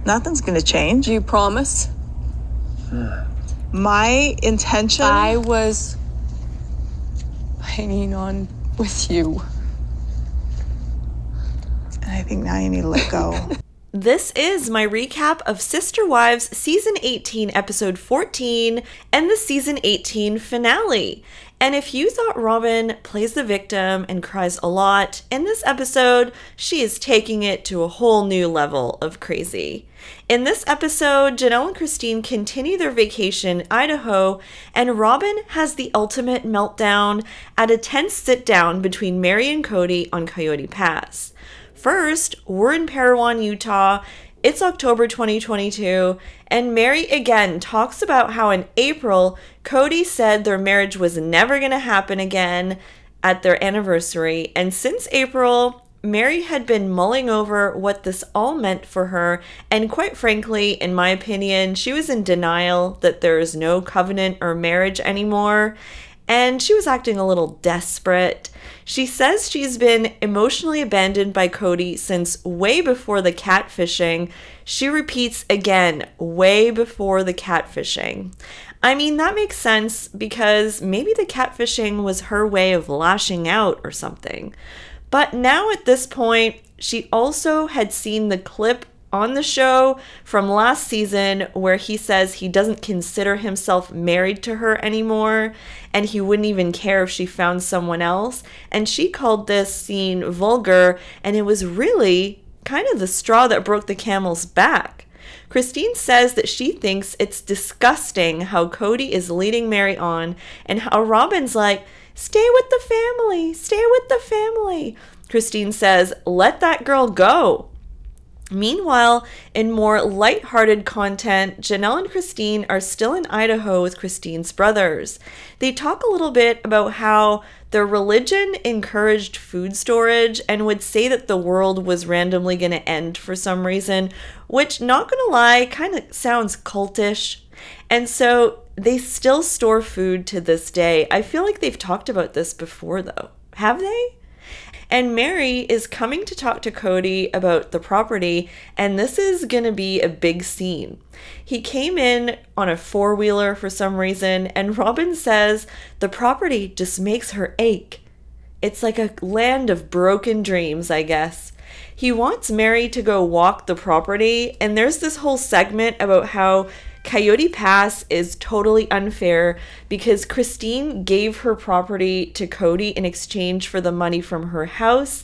Nothing's gonna change. Do you promise? My intention... I was hanging on with you. And I think now you need to let go. This is my recap of Sister Wives Season 18, Episode 14, and the Season 18 finale. And if you thought Robyn plays the victim and cries a lot, in this episode, she is taking it to a whole new level of crazy. In this episode, Janelle and Christine continue their vacation in Idaho, and Robyn has the ultimate meltdown at a tense sit-down between Meri and Cody on Coyote Pass. First, we're in Parowan, Utah. It's October 2022, and Meri again talks about how in April, Cody said their marriage was never going to happen again at their anniversary. And since April, Meri had been mulling over what this all meant for her, and quite frankly, in my opinion, she was in denial that there is no covenant or marriage anymore, and she was acting a little desperate. She says she's been emotionally abandoned by Cody since way before the catfishing. She repeats again, way before the catfishing. I mean, that makes sense because maybe the catfishing was her way of lashing out or something. But now at this point, she also had seen the clip on the show from last season where he says he doesn't consider himself married to her anymore and he wouldn't even care if she found someone else. And she called this scene vulgar, and it was really kind of the straw that broke the camel's back. Christine says that she thinks it's disgusting how Cody is leading Meri on and how Robyn's like, stay with the family, stay with the family. Christine says, let that girl go. Meanwhile, in more lighthearted content, Janelle and Christine are still in Idaho with Christine's brothers. They talk a little bit about how their religion encouraged food storage and would say that the world was randomly going to end for some reason, which, not gonna lie, kind of sounds cultish. And so they still store food to this day. I feel like they've talked about this before, though. Have they? And Meri is coming to talk to Cody about the property, and this is going to be a big scene. He came in on a four-wheeler for some reason, and Robyn says the property just makes her ache. It's like a land of broken dreams, I guess. He wants Meri to go walk the property, and there's this whole segment about how Coyote Pass is totally unfair because Christine gave her property to Cody in exchange for the money from her house.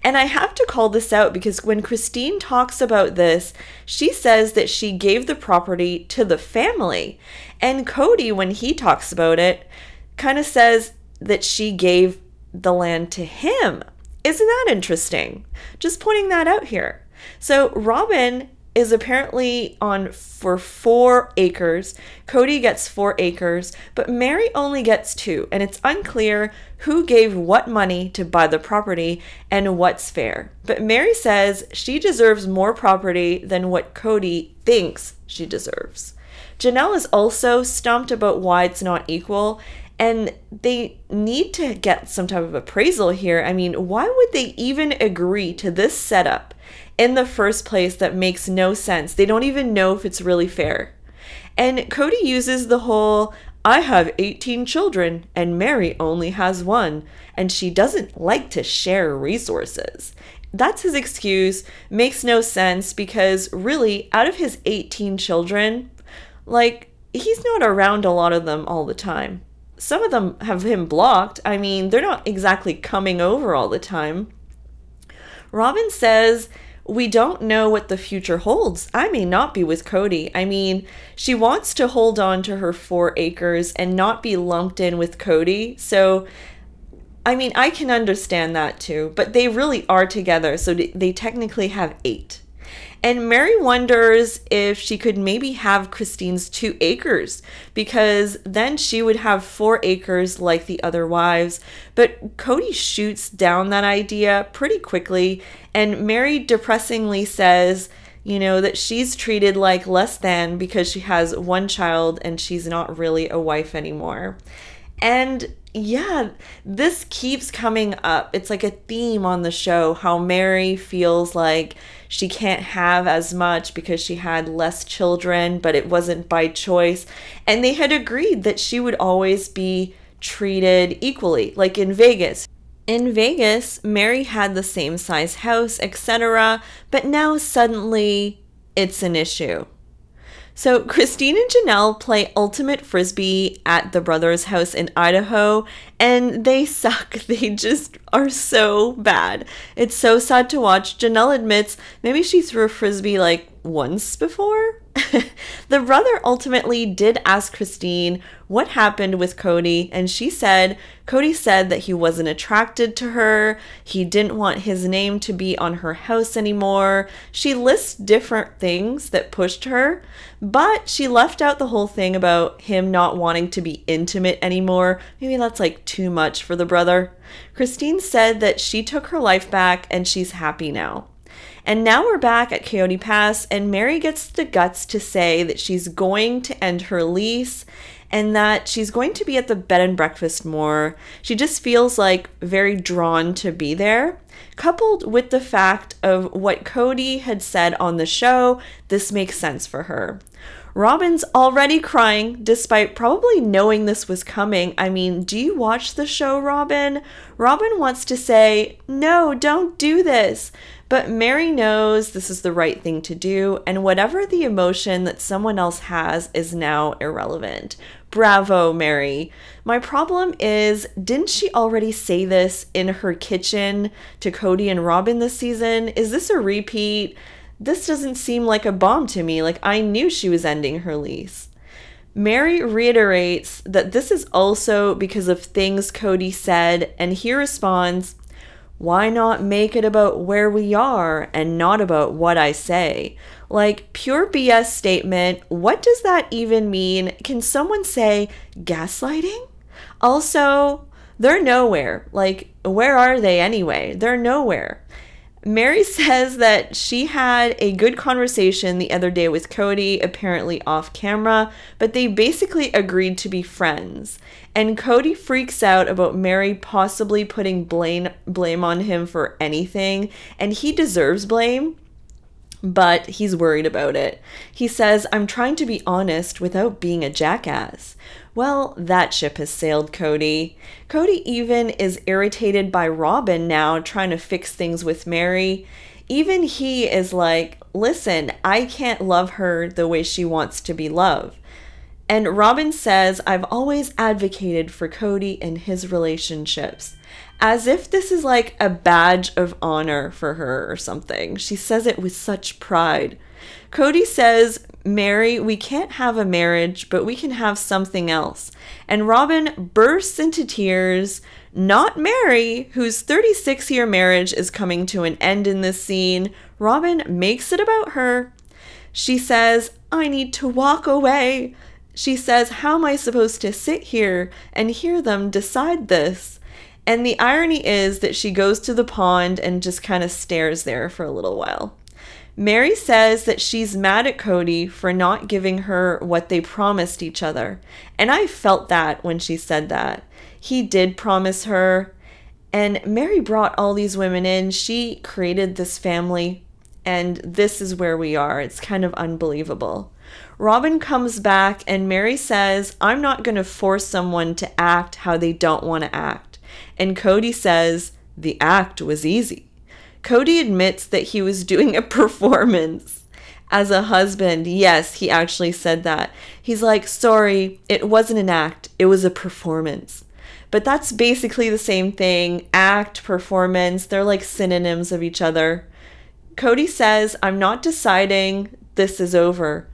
And I have to call this out because when Christine talks about this, she says that she gave the property to the family. And Cody, when he talks about it, kind of says that she gave the land to him. Isn't that interesting? Just pointing that out here. So Robyn is apparently on for 4 acres. Cody gets 4 acres, but Meri only gets 2, and it's unclear who gave what money to buy the property and what's fair. But Meri says she deserves more property than what Cody thinks she deserves. Janelle is also stumped about why it's not equal, and they need to get some type of appraisal here. I mean, why would they even agree to this setup in the first place that makes no sense? They don't even know if it's really fair. And Cody uses the whole, I have 18 children and Meri only has 1, and she doesn't like to share resources. That's his excuse. Makes no sense because really, out of his 18 children, like, he's not around a lot of them all the time. Some of them have him blocked. I mean, they're not exactly coming over all the time. Robyn says, we don't know what the future holds. I may not be with Cody. I mean, she wants to hold on to her 4 acres and not be lumped in with Cody. So, I mean, I can understand that too. But they really are together, so they technically have 8. And Meri wonders if she could maybe have Christine's 2 acres, because then she would have 4 acres like the other wives. But Cody shoots down that idea pretty quickly, and Meri depressingly says, you know, that she's treated like less than because she has 1 child and she's not really a wife anymore. And yeah, this keeps coming up. It's like a theme on the show, how Meri feels like she can't have as much because she had less children, but it wasn't by choice. And they had agreed that she would always be treated equally, like in Vegas. In Vegas, Meri had the same size house, etc., but now suddenly it's an issue. So Christine and Janelle play ultimate frisbee at the brothers' house in Idaho, and they suck. They just are so bad. It's so sad to watch. Janelle admits maybe she threw a frisbee like once before. The brother ultimately did ask Christine what happened with Cody, and she said Cody said that he wasn't attracted to her. He didn't want his name to be on her house anymore. She lists different things that pushed her, but she left out the whole thing about him not wanting to be intimate anymore. Maybe that's like too much for the brother. Christine said that she took her life back and she's happy now. And now we're back at Coyote Pass, and Meri gets the guts to say that she's going to end her lease and that she's going to be at the bed and breakfast more. She just feels like very drawn to be there. Coupled with the fact of what Cody had said on the show, this makes sense for her. Robyn's already crying, despite probably knowing this was coming. I mean, do you watch the show, Robyn? Robyn wants to say, no, don't do this. But Meri knows this is the right thing to do, and whatever the emotion that someone else has is now irrelevant. Bravo, Meri. My problem is, didn't she already say this in her kitchen to Cody and Robyn this season? Is this a repeat? This doesn't seem like a bomb to me. Like, I knew she was ending her lease. Meri reiterates that this is also because of things Cody said, and he responds, why not make it about where we are and not about what I say? Like, pure BS statement. What does that even mean? Can someone say gaslighting? Also, they're nowhere. Like, where are they anyway? They're nowhere. Meri says that she had a good conversation the other day with Cody, apparently off camera, but they basically agreed to be friends. And Cody freaks out about Meri possibly putting blame on him for anything, and he deserves blame, but he's worried about it. He says, I'm trying to be honest without being a jackass. Well, that ship has sailed, Cody. Cody even is irritated by Robyn now trying to fix things with Meri. Even he is like, listen, I can't love her the way she wants to be loved. And Robyn says, I've always advocated for Cody in his relationships. As if this is like a badge of honor for her or something. She says it with such pride. Cody says, Meri, we can't have a marriage, but we can have something else. And Robyn bursts into tears. Not Meri, whose 36-year marriage is coming to an end in this scene. Robyn makes it about her. She says, I need to walk away. She says, how am I supposed to sit here and hear them decide this? And the irony is that she goes to the pond and just kind of stares there for a little while. Meri says that she's mad at Cody for not giving her what they promised each other. And I felt that when she said that. He did promise her. And Meri brought all these women in. She created this family. And this is where we are. It's kind of unbelievable. Robyn comes back and Meri says, I'm not going to force someone to act how they don't want to act. And Cody says, the act was easy. Cody admits that he was doing a performance as a husband. Yes, he actually said that. He's like, sorry, it wasn't an act. It was a performance. But that's basically the same thing. Act, performance, they're like synonyms of each other. Cody says, I'm not deciding this is over,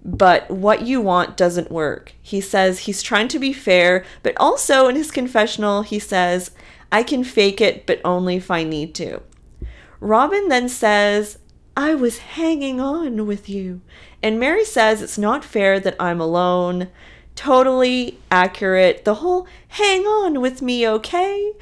but what you want doesn't work. He says he's trying to be fair, but also in his confessional, he says, I can fake it, but only if I need to. Robyn then says, I was hanging on with you. And Meri says it's not fair that I'm alone. Totally accurate. The whole hang on with me, okay?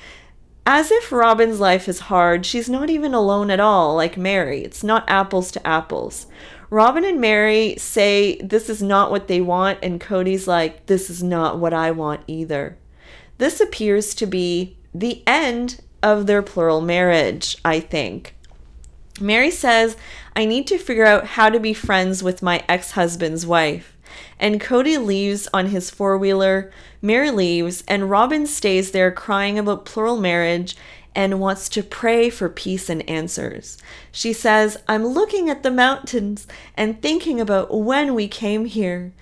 As if Robyn's life is hard. She's not even alone at all, like Meri. It's not apples to apples. Robyn and Meri say this is not what they want, and Cody's like, this is not what I want either. This appears to be the end of their plural marriage, I think. Meri says, I need to figure out how to be friends with my ex-husband's wife. And Cody leaves on his four-wheeler, Meri leaves, and Robyn stays there crying about plural marriage and wants to pray for peace and answers. She says, I'm looking at the mountains and thinking about when we came here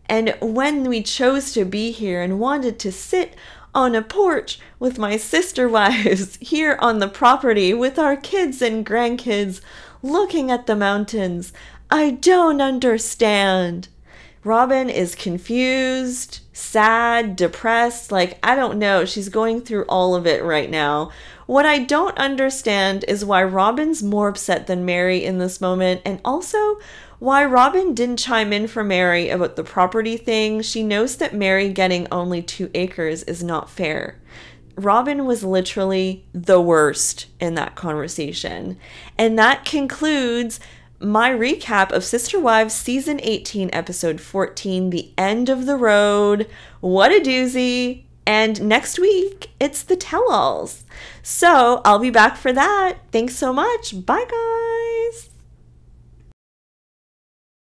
and when we chose to be here and wanted to sit on a porch with my sister wives here on the property with our kids and grandkids looking at the mountains. I don't understand. Robyn is confused, sad, depressed, I don't know. She's going through all of it right now. What I don't understand is why Robyn's more upset than Meri in this moment, and also why Robyn didn't chime in for Meri about the property thing. She knows that Meri getting only 2 acres is not fair. Robyn was literally the worst in that conversation. And that concludes my recap of Sister Wives Season 18, Episode 14, The End of the Road. What a doozy. And next week, it's the tell-alls. So I'll be back for that. Thanks so much. Bye, guys.